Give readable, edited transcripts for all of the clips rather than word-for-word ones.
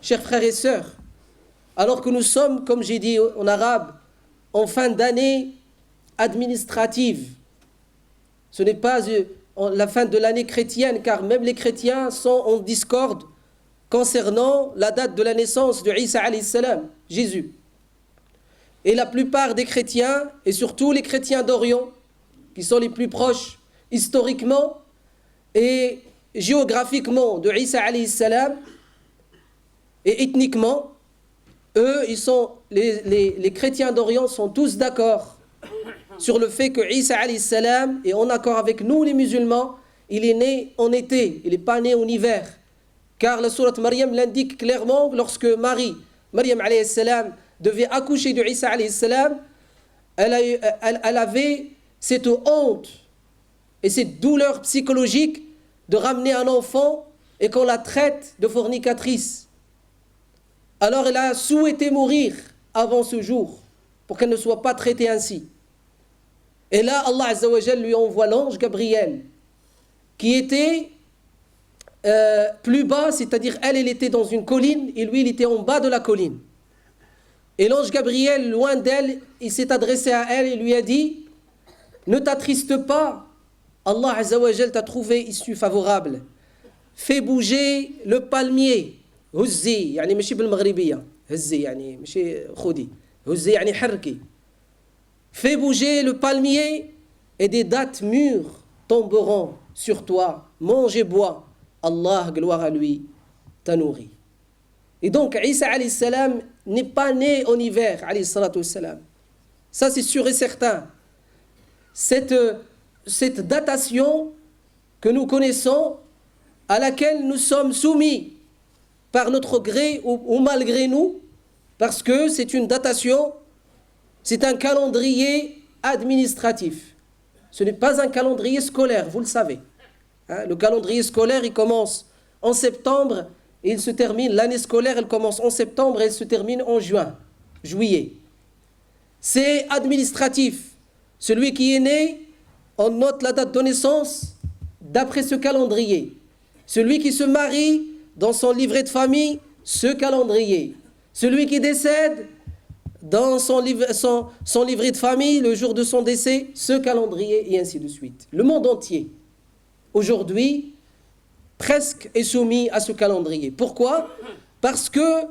chers frères et sœurs, alors que nous sommes, comme j'ai dit en arabe, en fin d'année administrative. Ce n'est pas la fin de l'année chrétienne, car même les chrétiens sont en discorde concernant la date de la naissance de Isa alayhi salam, Jésus. Et la plupart des chrétiens, et surtout les chrétiens d'Orient, qui sont les plus proches historiquement et géographiquement de Isa alayhi salam, et ethniquement, eux, les chrétiens d'Orient sont tous d'accord sur le fait que Isa alayhi salam est en accord avec nous les musulmans. Il est né en été, il n'est pas né en hiver. Car la sourate Maryam l'indique clairement, lorsque Maryam alayhi salam, devait accoucher de Isa alayhi salam, elle avait cette honte et cette douleur psychologique de ramener un enfant et qu'on la traite de fornicatrice. Alors elle a souhaité mourir avant ce jour pour qu'elle ne soit pas traitée ainsi. Et là, Allah Azza wa Jal lui envoie l'ange Gabriel qui était plus bas, c'est-à-dire elle était dans une colline et lui il était en bas de la colline. Et l'ange Gabriel, loin d'elle, il s'est adressé à elle et lui a dit: ne t'attriste pas, Allah Azza wa Jal t'a trouvé issue favorable. Fais bouger le palmier. هزي يعني ماشي بالمغربية هزي يعني ماشي خدي هزي يعني حركي. Fais bouger le palmier et des dattes mûres tomberont sur toi. Mange et bois. Allah, gloire à lui, t'a nourri. Et donc Isa alayhi salam n'est pas né en hiver alayhi salatu wassalam. Ça c'est sûr et certain. Cette datation que nous connaissons, à laquelle nous sommes soumis par notre gré ou malgré nous, parce que c'est une datation, c'est un calendrier administratif. Ce n'est pas un calendrier scolaire, vous le savez. Le calendrier scolaire, il commence en septembre et il se termine, l'année scolaire, elle commence en septembre et elle se termine en juillet. C'est administratif. Celui qui est né, on note la date de naissance d'après ce calendrier. Celui qui se marie, dans son livret de famille, ce calendrier. Celui qui décède, dans son livret de famille, le jour de son décès, ce calendrier, et ainsi de suite. Le monde entier, aujourd'hui, presque est soumis à ce calendrier. Pourquoi? Parce que,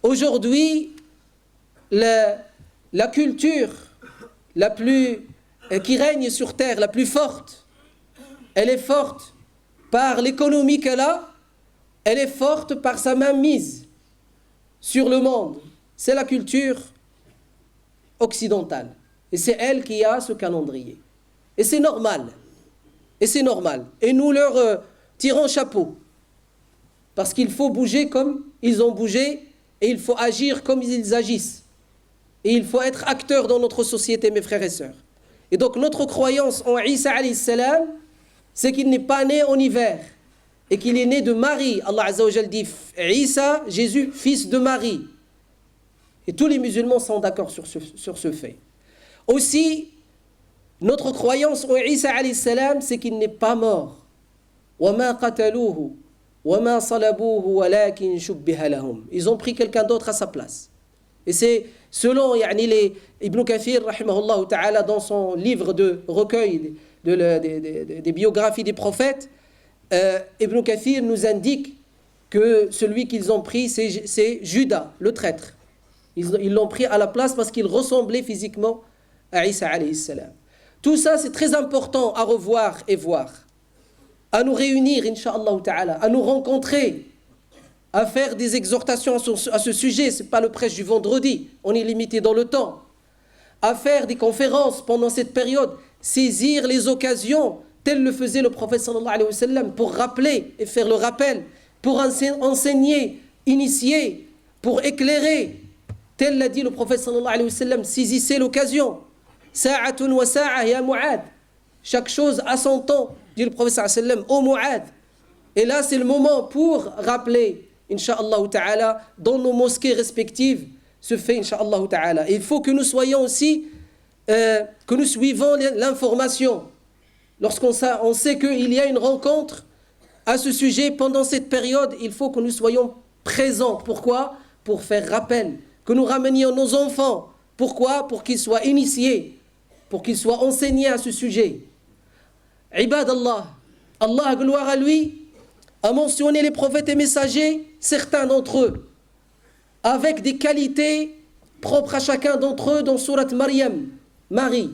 aujourd'hui, la culture qui règne sur terre, la plus forte, elle est forte par l'économie qu'elle a, elle est forte par sa mainmise sur le monde. C'est la culture occidentale. Et c'est elle qui a ce calendrier. Et c'est normal. Et c'est normal. Et nous leur tirons chapeau. Parce qu'il faut bouger comme ils ont bougé et il faut agir comme ils agissent. Et il faut être acteur dans notre société, mes frères et sœurs. Et donc notre croyance en Isa alayhi salam, c'est qu'il n'est pas né en hiver. Et qu'il est né de Marie. Allah Azza wa Jal dit Isa, Jésus, fils de Marie. Et tous les musulmans sont d'accord sur ce fait. Aussi, notre croyance en Isa alayhi salam, c'est qu'il n'est pas mort. وَمَا قَتَلُوهُ وَمَا صَلَبُوهُ وَلَكِنْ شُبِّهَ لَهُمْ. Ils ont pris quelqu'un d'autre à sa place. Et c'est selon Ibn Kathir, rahimahullah ta'ala, dans son livre de recueil des biographies des prophètes, Ibn Kathir nous indique que celui qu'ils ont pris, c'est Judas, le traître. Ils l'ont pris à la place parce qu'il ressemblait physiquement à Isa alayhi salam. Tout ça, c'est très important à revoir et voir. À nous réunir, incha'Allah ta'ala, à nous rencontrer, à faire des exhortations à ce sujet. Ce n'est pas le prêche du vendredi, on est limité dans le temps. À faire des conférences pendant cette période, saisir les occasions, tel le faisait le prophète sallallahu alayhi wa sallam, pour rappeler et faire le rappel, pour enseigner, initier, pour éclairer. Tel l'a dit le prophète sallallahu alayhi wa sallam, saisissez l'occasion. Sa'atun wa sa'a ya Mu'ad. Chaque chose a son temps, dit le prophète sallallahu alayhi wa sallam, ô Mu'ad. Et là, c'est le moment pour rappeler, incha'Allah ta'ala, dans nos mosquées respectives, ce fait, incha'Allah ta'ala. Et il faut que nous soyons aussi, que nous suivons l'information. Lorsqu'on sait qu'il y a une rencontre à ce sujet pendant cette période, il faut que nous soyons présents. Pourquoi? Pour faire rappel, que nous ramenions nos enfants. Pourquoi? Pour qu'ils soient initiés, pour qu'ils soient enseignés à ce sujet. Ibadallah, Allah, gloire à lui, a mentionné les prophètes et messagers, certains d'entre eux, avec des qualités propres à chacun d'entre eux dans sourate Maryam, Marie.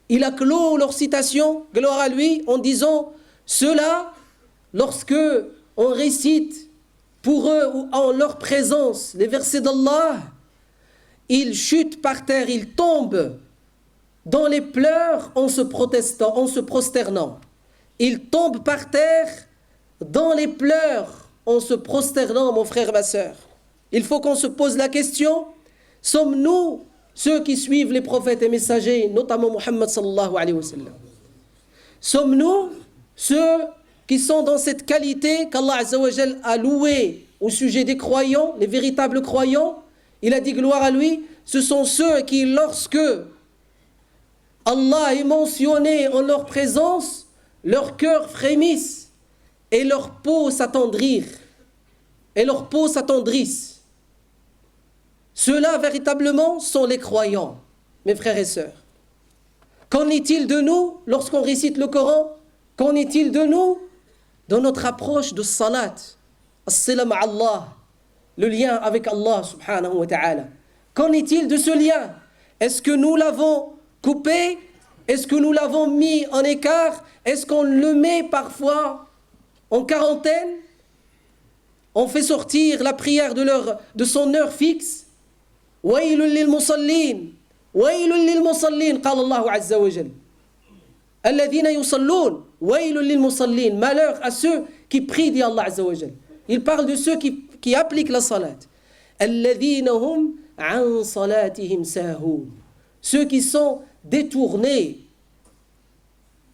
Il a clos leur citation, gloire à lui, en disant, ceux-là, lorsque on récite pour eux ou en leur présence les versets d'Allah, ils chutent par terre, ils tombent dans les pleurs en se prosternant. Ils tombent par terre dans les pleurs en se prosternant, mon frère, ma sœur. Il faut qu'on se pose la question, sommes-nous ceux qui suivent les prophètes et messagers, notamment Muhammad sallallahu alayhi wa sallam? Sommes-nous ceux qui sont dans cette qualité qu'Allah azza wa jal a loué au sujet des croyants, les véritables croyants? Il a dit gloire à lui, ce sont ceux qui, lorsque Allah est mentionné en leur présence, leur cœur frémisse et leur peau s'attendrit. Et leur peau s'attendrisse. Ceux-là, véritablement, sont les croyants, mes frères et sœurs. Qu'en est-il de nous lorsqu'on récite le Coran? Qu'en est-il de nous dans notre approche de salat? As-sila ma'Allah, le lien avec Allah subhanahu wa ta'ala. Qu'en est-il de ce lien? Est-ce que nous l'avons coupé? Est-ce que nous l'avons mis en écart? Est-ce qu'on le met parfois en quarantaine? On fait sortir la prière de son heure fixe. Waylun lil musallin. Waylun lil musallin, qala Allah azza wa jal. Alladhina yusallun. Waylun lil musallin. Malheur à ceux qui prient, dit Allah azza wa jal. Il parle de ceux qui appliquent la salat. Alladhina hum an salatihim sahun. Ceux qui sont détournés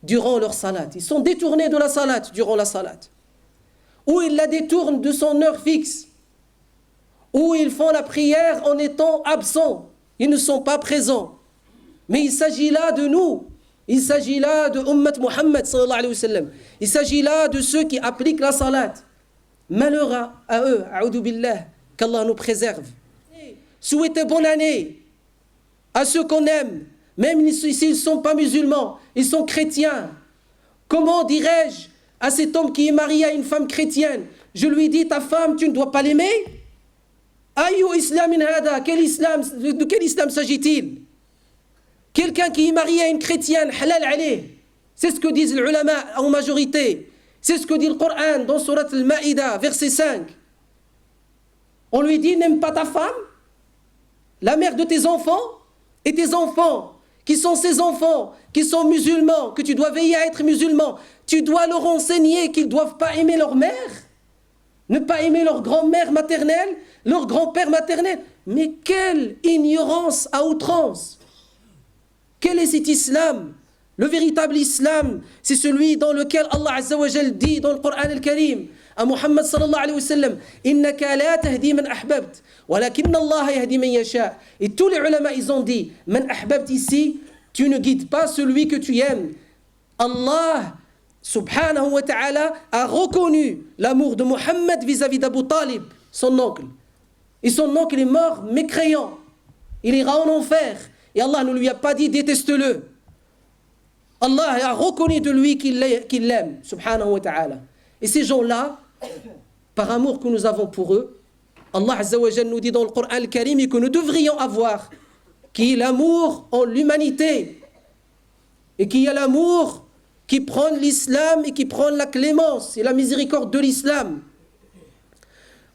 durant leur salat. Ils sont détournés de la salat durant la salat. Ou ils la détournent de son heure fixe. Ou ils font la prière en étant absents. Ils ne sont pas présents. Mais il s'agit là de nous. Il s'agit là de Ummat Muhammad sallallahu alayhi wa sallam. Il s'agit là de ceux qui appliquent la salat. Malheur à eux, a'udhu billah, qu'Allah nous préserve. Souhaitez bonne année à ceux qu'on aime, même s'ils ne sont pas musulmans, ils sont chrétiens. Comment dirais-je à cet homme qui est marié à une femme chrétienne? Je lui dis, ta femme, tu ne dois pas l'aimer? Ayu islamin hada, de quel islam s'agit-il? Quelqu'un qui est marié à une chrétienne, halal alayh. C'est ce que disent les ulama en majorité. C'est ce que dit le Coran dans Surat Al-Ma'ida, verset 5. On lui dit, n'aime pas ta femme, la mère de tes enfants, et tes enfants, qui sont ses enfants, qui sont musulmans, que tu dois veiller à être musulman. Tu dois leur enseigner qu'ils ne doivent pas aimer leur mère, ne pas aimer leur grand-mère maternelle, leur grand-père maternel. Mais quelle ignorance à outrance! Quel est cet islam? Le véritable islam, c'est celui dans lequel Allah Azza wa Jal dit dans le Coran al-Karim à Muhammad sallallahu alayhi wa sallam, innaka la tahdi man ahbabt, walakinna Allah yahdi man yasha. Et tous les ulama, ils ont dit, man ahbabt ici, tu ne guides pas celui que tu aimes. Allah subhanahu wa ta'ala a reconnu l'amour de Muhammad vis-à-vis d'Abu Talib, son oncle. Et son oncle est mort mécréant. Il ira en enfer. Et Allah ne lui a pas dit déteste-le. Allah a reconnu de lui qu'il l'aime, subhanahu wa ta'ala. Et ces gens-là, par amour que nous avons pour eux, Allah Azza wa Jal nous dit dans le Coran al-Karim que nous devrions avoir, qui est l'amour en l'humanité, et qui est l'amour qui prend l'islam et qui prend la clémence et la miséricorde de l'islam.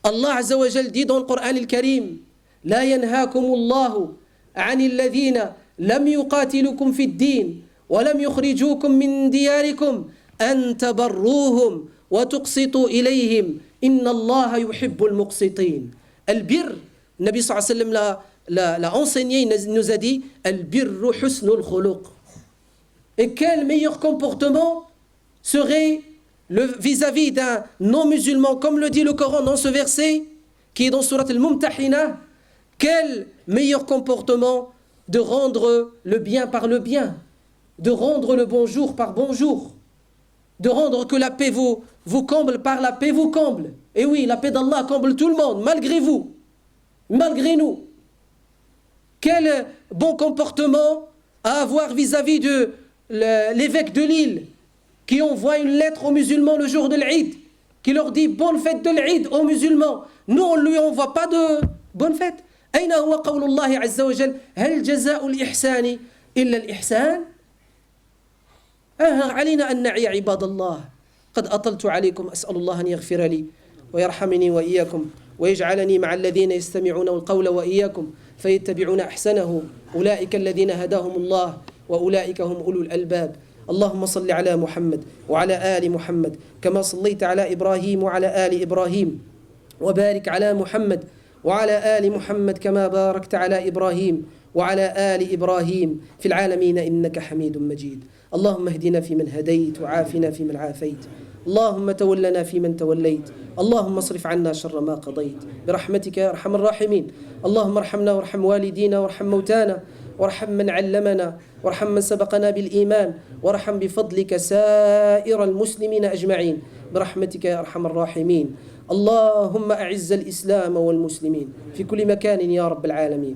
Allah Azza wa Jal dit dans le Coran al-Karim, La yanhaakumullahu anil ladhina lam yuqatilukum fid din ولم يخرجوكم من دياركم أن تبروهم وتقسطوا إليهم إن الله يحب المقسطين. البر, النبي صلى الله عليه وسلم l'a enseigné, il nous a dit البر حسن الخلق. Et quel meilleur comportement serait vis-à-vis d'un non-musulman, comme le dit le Coran dans ce verset qui est dans Surat Al-Mumtahina? Quel meilleur comportement de rendre le bien par le bien, de rendre le bonjour par bonjour. de rendre que la paix vous comble, par la paix vous comble. Et oui, la paix d'Allah comble tout le monde, malgré vous, malgré nous. Quel bon comportement à avoir vis-à-vis de l'évêque de Lille qui envoie une lettre aux musulmans le jour de l'Eid, qui leur dit bonne fête de l'Eid aux musulmans. Nous, on ne lui envoie pas de bonne fête. أين هو قول الله عز وجل هل جزاء الإحسان إلا الإحسان؟ علينا أن نعي عباد الله. قد أطلت عليكم، أسأل الله أن يغفر لي ويرحمني وإياكم ويجعلني مع الذين يستمعون القول وإياكم فيتبعون أحسنه أولئك الذين هداهم الله وأولئك هم أولو الألباب. اللهم صل على محمد وعلى آل محمد كما صليت على إبراهيم وعلى آل إبراهيم، وبارك على محمد وعلى آل محمد كما باركت على إبراهيم وعلى آل إبراهيم في العالمين إنك حميد مجيد. اللهم اهدنا فيمن هديت وعافنا فيمن عافيت، اللهم تولنا فيمن توليت، اللهم اصرف عنا شر ما قضيت برحمتك يا أرحم الراحمين. اللهم ارحمنا وارحم والدينا وارحم موتانا وارحم من علمنا وارحم من سبقنا بالإيمان وارحم بفضلك سائر المسلمين أجمعين برحمتك يا أرحم الراحمين. اللهم أعز الإسلام والمسلمين في كل مكان يا رب العالمين.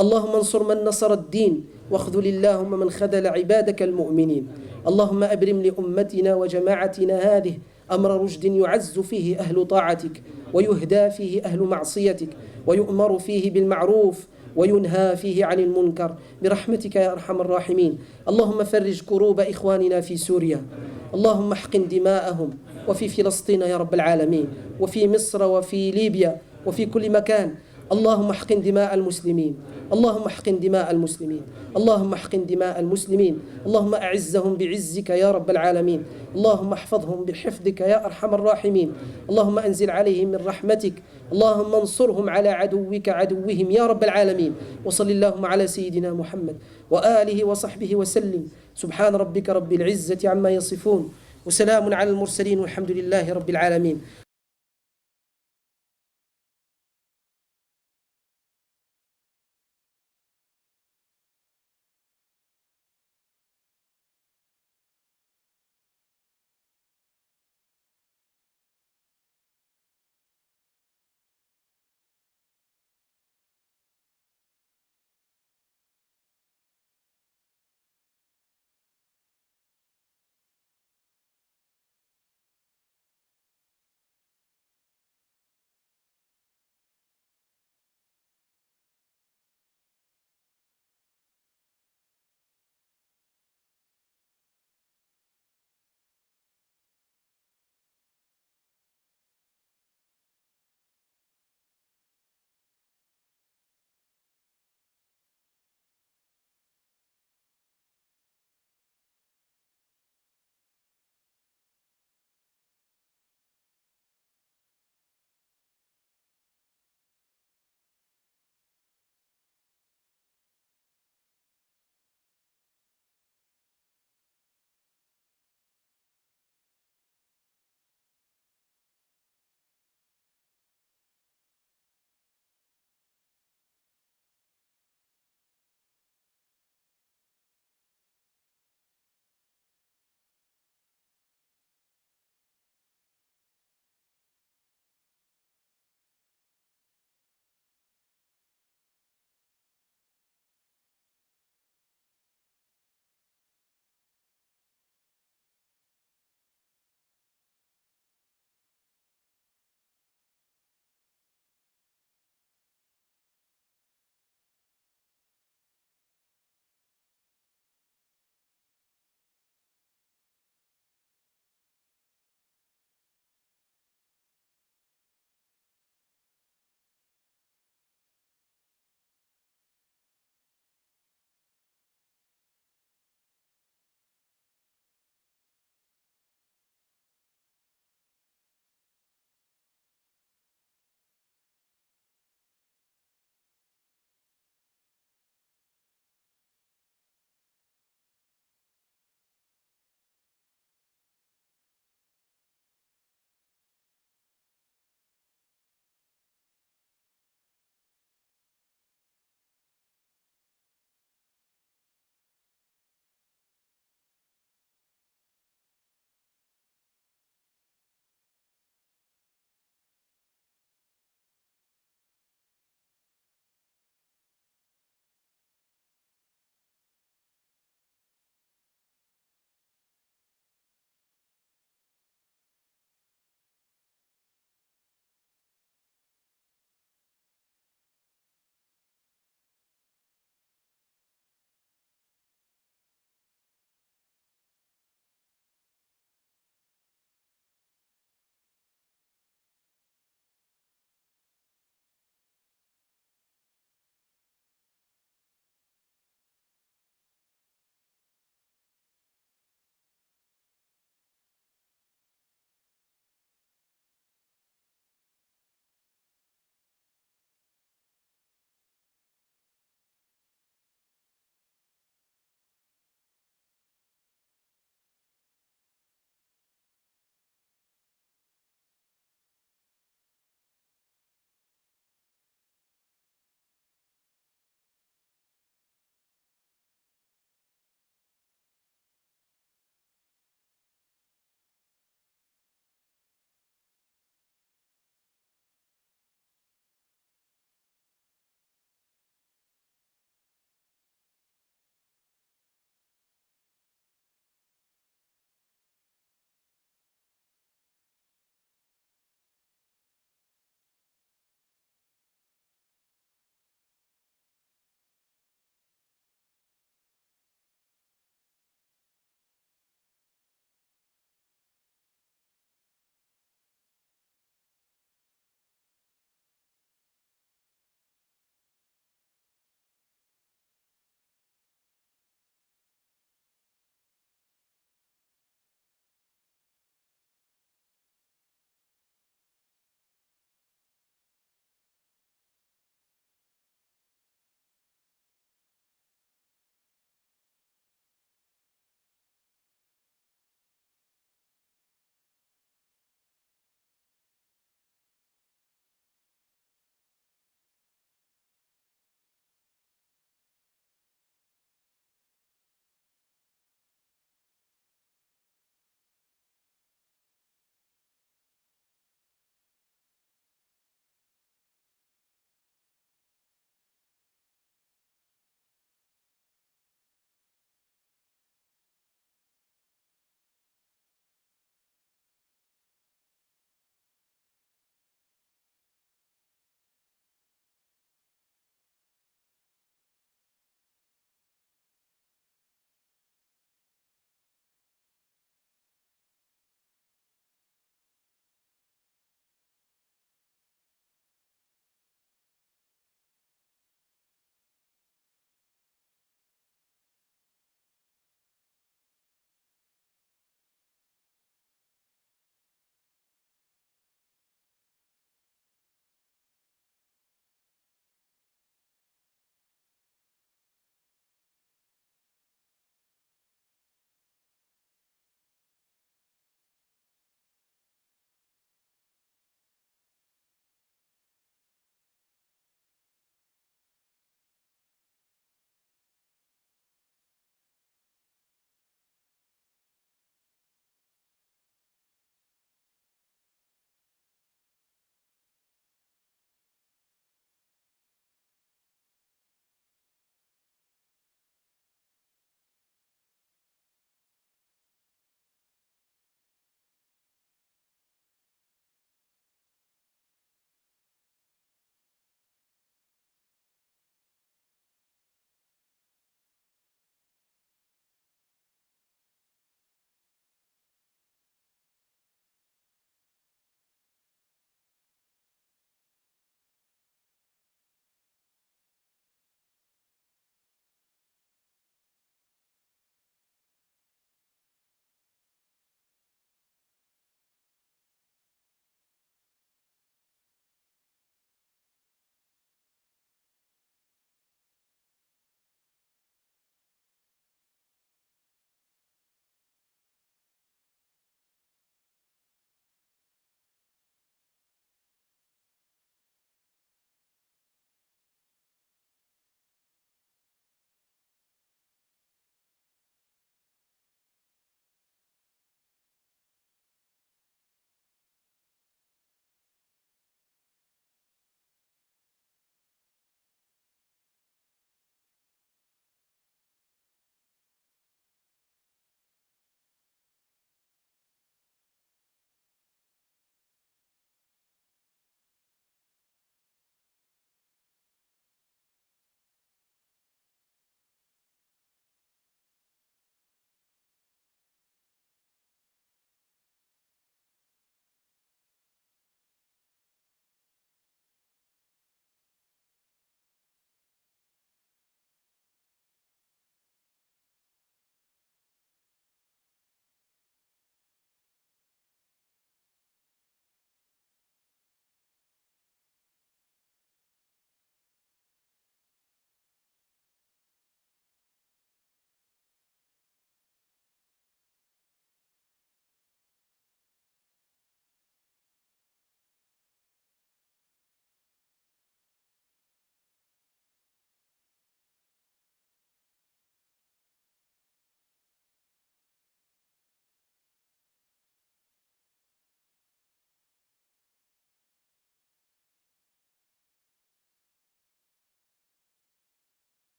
اللهم انصر من نصر الدين واخذل اللهم من خذل عبادك المؤمنين. اللهم أبرم لأمتنا وجماعتنا هذه أمر رشد يعز فيه أهل طاعتك ويهدى فيه أهل معصيتك ويؤمر فيه بالمعروف وينهى فيه عن المنكر برحمتك يا أرحم الراحمين. اللهم فرج كروب إخواننا في سوريا، اللهم احقن دماءهم، وفي فلسطين يا رب العالمين، وفي مصر وفي ليبيا وفي كل مكان. اللهم احقن دماء المسلمين، اللهم احقن دماء المسلمين، اللهم احقن دماء المسلمين. اللهم أعزهم بعزك يا رب العالمين، اللهم احفظهم بحفظك يا أرحم الراحمين. اللهم أنزل عليهم من رحمتك، اللهم انصرهم على عدوك عدوهم يا رب العالمين. وصل اللهم على سيدنا محمد وآله وصحبه وسلم. سبحان ربك رب العزة عما يصفون وسلام على المرسلين والحمد لله رب العالمين.